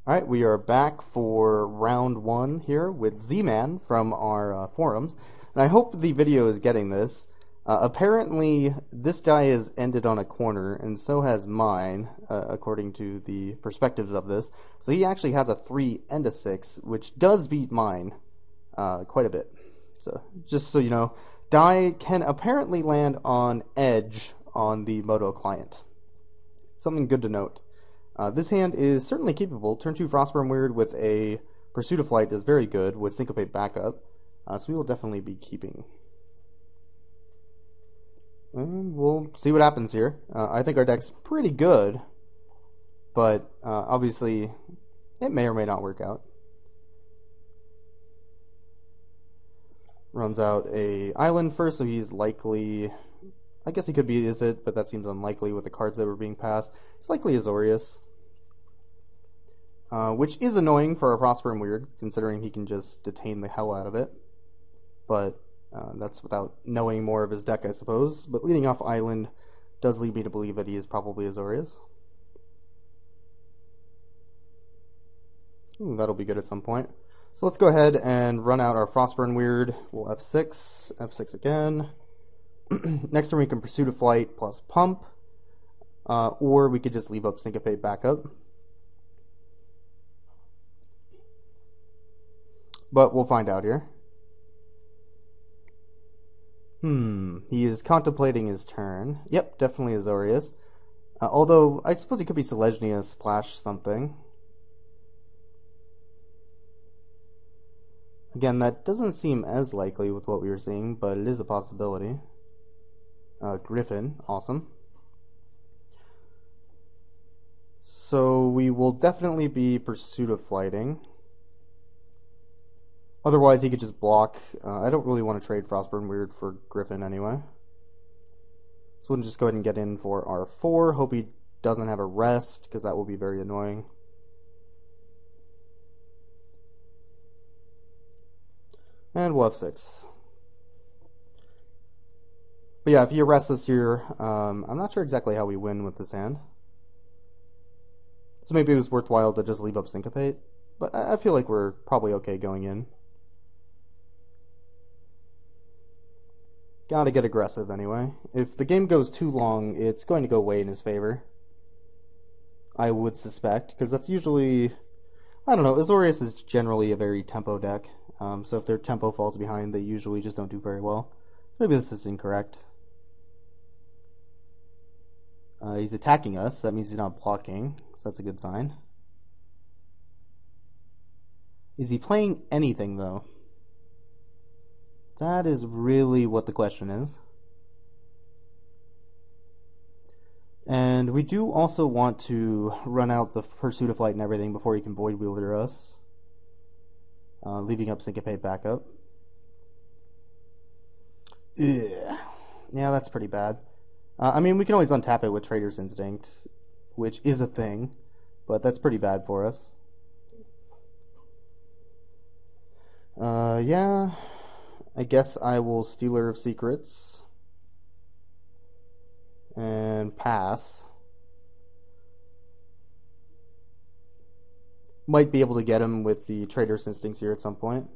Alright, we are back for round one here with Z-Man from our forums. And I hope the video is getting this. Apparently, this die is ended on a corner, and so has mine, according to the perspectives of this. So he actually has a 3 and a 6, which does beat mine quite a bit. So, just so you know, die can apparently land on edge on the Moto client. Something good to note. This hand is certainly capable. Turn 2 Frostburn Weird with a Pursuit of Flight is very good with Syncopate backup. So we will definitely be keeping. And we'll see what happens here. I think our deck's pretty good, but obviously it may or may not work out. Runs out a island first, so he's likely... I guess he could be Izzet, but that seems unlikely with the cards that were being passed. It's likely Azorius. Which is annoying for a Frostburn Weird, considering he can just detain the hell out of it. But that's without knowing more of his deck, I suppose. But leading off Island does lead me to believe that he is probably Azorius. That'll be good at some point. So let's go ahead and run out our Frostburn Weird. We'll F6, F6 again. Next turn we can Pursuit of Flight plus Pump. Or we could just leave up Syncopate backup. But we'll find out here. He is contemplating his turn. Yep, definitely Azorius. Although, I suppose he could be Selesnya, splash something. Again, that doesn't seem as likely with what we were seeing, but it is a possibility. Griffin, awesome. So we will definitely be Pursuit of Flighting. Otherwise, he could just block. I don't really want to trade Frostburn Weird for Griffin anyway. So we'll just go ahead and get in for our 4. Hope he doesn't have a rest, because that will be very annoying. And we'll have 6. But yeah, if he arrests us here, I'm not sure exactly how we win with this hand. So maybe it was worthwhile to just leave up Syncopate. But I feel like we're probably okay going in. Gotta get aggressive anyway. If the game goes too long, it's going to go way in his favor. I would suspect, because that's usually... I don't know, Azorius is generally a very tempo deck. So if their tempo falls behind, they usually just don't do very well. Maybe this is incorrect. He's attacking us, that means he's not blocking, so that's a good sign. Is he playing anything, though? That is really what the question is. And we do also want to run out the Pursuit of Flight and everything before he can Void Wielder us. Leaving up Syncopate backup. Ugh. Yeah, that's pretty bad. I mean, we can always untap it with Trader's Instinct, which is a thing, but that's pretty bad for us. Yeah, I guess I will Stealer of Secrets and pass. Might be able to get him with the Trader's Instincts here at some point.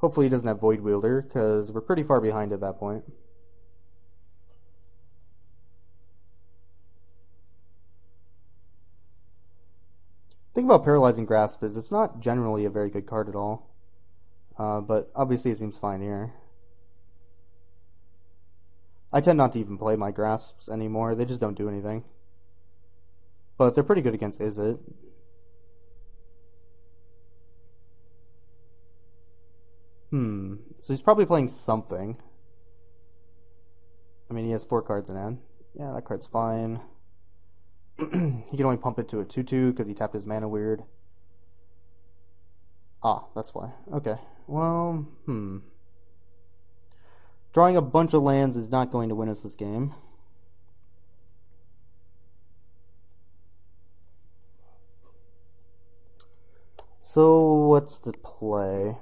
Hopefully he doesn't have Void Wielder, because we're pretty far behind at that point. The thing about Paralyzing Grasp is it's not generally a very good card at all. But obviously it seems fine here. I tend not to even play my Grasps anymore, they just don't do anything. But they're pretty good against Izzet. So he's probably playing something. I mean, he has 4 cards in hand. Yeah, that card's fine. He can only pump it to a 2/2 because he tapped his mana weird. Ah, that's why. Okay. Well, Drawing a bunch of lands is not going to win us this game. So, what's the play?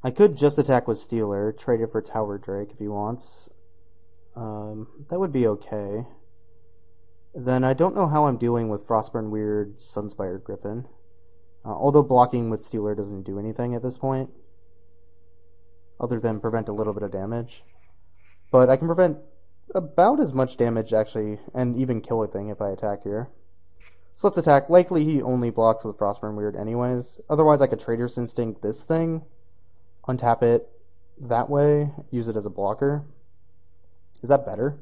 I could just attack with Stealer, trade it for Tower Drake if he wants. That would be okay. then I don't know how I'm dealing with Frostburn Weird Sunspire Griffin. Although blocking with Stealer doesn't do anything at this point, other than prevent a little bit of damage. But I can prevent about as much damage, actually, and even kill a thing if I attack here. So let's attack. Likely he only blocks with Frostburn Weird anyways. Otherwise I could Trader's Instinct this thing, untap it that way, use it as a blocker. Is that better?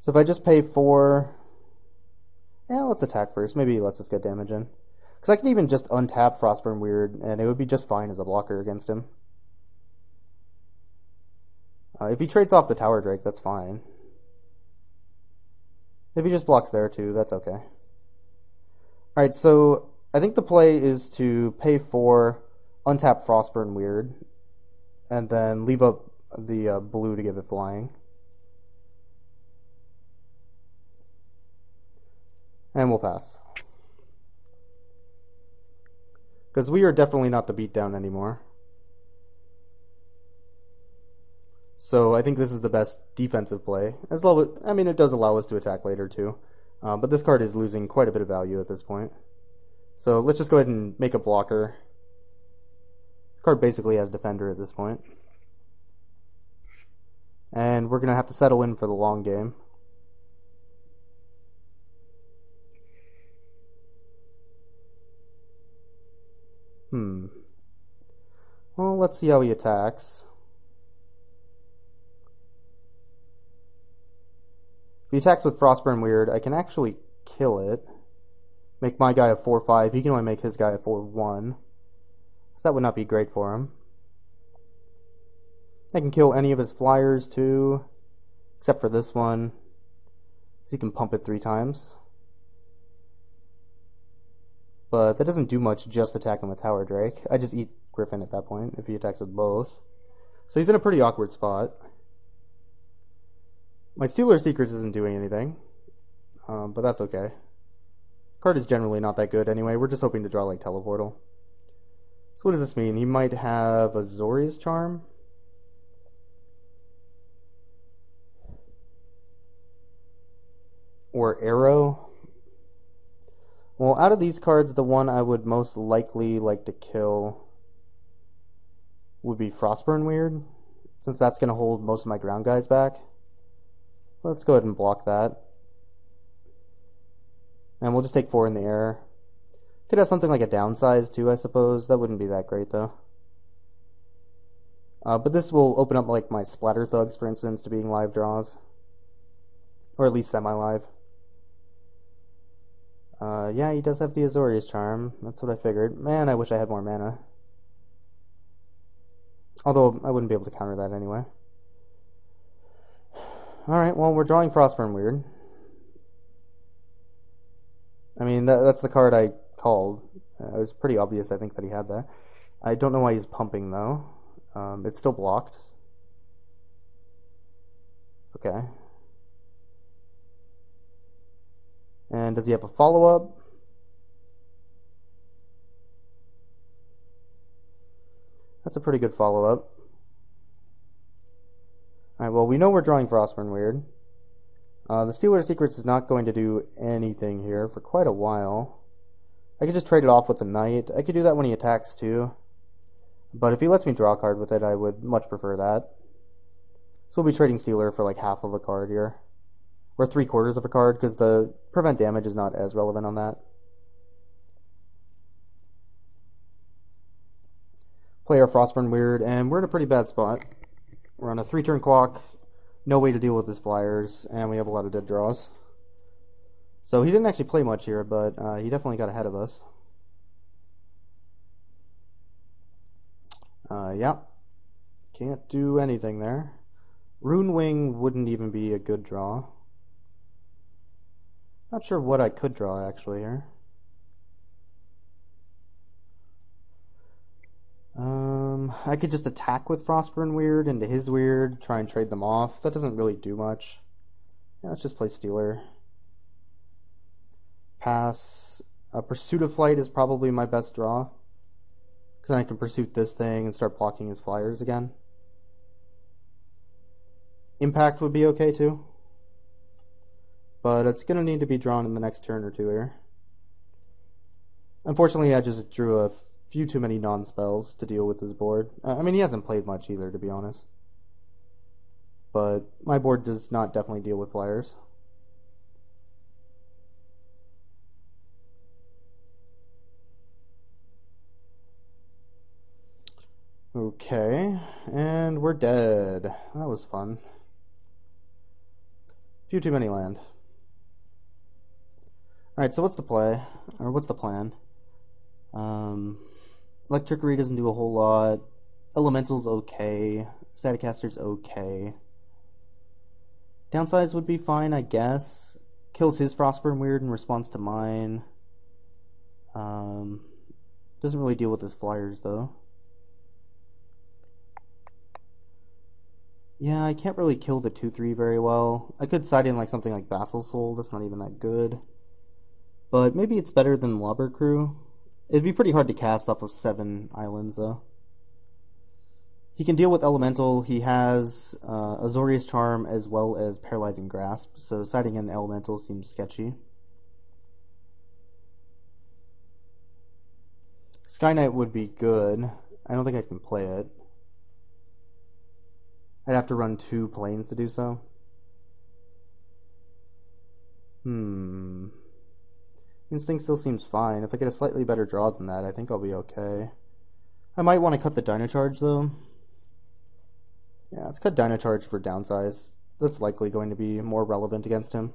So if I just pay 4... Yeah, let's attack first. Maybe he lets us get damage in. Because I can even just untap Frostburn Weird, and it would be just fine as a blocker against him. If he trades off the Tower Drake, that's fine. If he just blocks there too, that's okay. Alright, so I think the play is to pay 4, untap Frostburn Weird, and then leave up the blue to give it flying. And we'll pass. Because we are definitely not the beatdown anymore. So I think this is the best defensive play. As well as, I mean, it does allow us to attack later too. But this card is losing quite a bit of value at this point. So let's just go ahead and make a blocker. The card basically has Defender at this point. And we're going to have to settle in for the long game. Well, let's see how he attacks. If he attacks with Frostburn Weird, I can actually kill it. Make my guy a 4-5. He can only make his guy a 4-1. So that would not be great for him. I can kill any of his flyers too, except for this one. He can pump it 3 times. But that doesn't do much just attacking with Tower Drake. I just eat Griffin at that point if he attacks with both. So he's in a pretty awkward spot. My Stealer Secrets isn't doing anything, but that's okay. Card is generally not that good anyway. We're just hoping to draw like Teleportal. So what does this mean? He might have Azorius Charm. Or Arrow. Well, out of these cards, the one I would most likely like to kill would be Frostburn Weird, since that's going to hold most of my ground guys back. Let's go ahead and block that. And we'll just take 4 in the air. Could have something like a downsize too, I suppose. That wouldn't be that great though. But this will open up like my Splatter Thugs, for instance, to being live draws. Or at least semi-live. Yeah, he does have the Azorius Charm. That's what I figured. Man, I wish I had more mana. Although, I wouldn't be able to counter that anyway. Alright, well, we're drawing Frostburn Weird. I mean, that's the card I called. It was pretty obvious, I think, that he had that. I don't know why he's pumping, though. It's still blocked. Okay. And does he have a follow-up? That's a pretty good follow-up. Alright, well, we know we're drawing Frostburn Weird. The Stealer Secrets is not going to do anything here for quite a while. I could just trade it off with the Knight. I could do that when he attacks, too. But if he lets me draw a card with it, I would much prefer that. So we'll be trading Stealer for like half of a card here. Or 3/4 of a card, because the prevent damage is not as relevant on that. Play our Frostburn Weird, and we're in a pretty bad spot. We're on a 3-turn clock, no way to deal with his flyers, and we have a lot of dead draws. So he didn't actually play much here, but he definitely got ahead of us. Yeah. Can't do anything there. Rune Wing wouldn't even be a good draw. Not sure what I could draw actually here. I could just attack with Frostburn Weird into his Weird, try and trade them off. That doesn't really do much. Yeah, let's just play Stealer. Pass. Pursuit of Flight is probably my best draw, because then I can pursuit this thing and start blocking his flyers again. Impact would be okay too. but it's going to need to be drawn in the next turn or two here. Unfortunately, I just drew a few too many non-spells to deal with his board. I mean, he hasn't played much either, to be honest. But my board does not definitely deal with flyers. Okay, and we're dead. That was fun. Few too many land. Alright, so what's the play? Or what's the plan? Electricity doesn't do a whole lot. Elemental's okay. Staticaster's okay. Downsize would be fine, I guess. Kills his Frostburn weird in response to mine. Doesn't really deal with his flyers, though. Yeah, I can't really kill the 2-3 very well. I could side in like something like Vassal Soul, that's not even that good. But maybe it's better than Lobber Crew. It'd be pretty hard to cast off of 7 islands, though. He can deal with Elemental. He has Azorius Charm as well as Paralyzing Grasp, so siding in Elemental seems sketchy. Sky Knight would be good. I don't think I can play it. I'd have to run 2 planes to do so. Instinct still seems fine. If I get a slightly better draw than that, I think I'll be okay. I might want to cut the Dino Charge, though. Yeah, let's cut Dino Charge for downsize. That's likely going to be more relevant against him.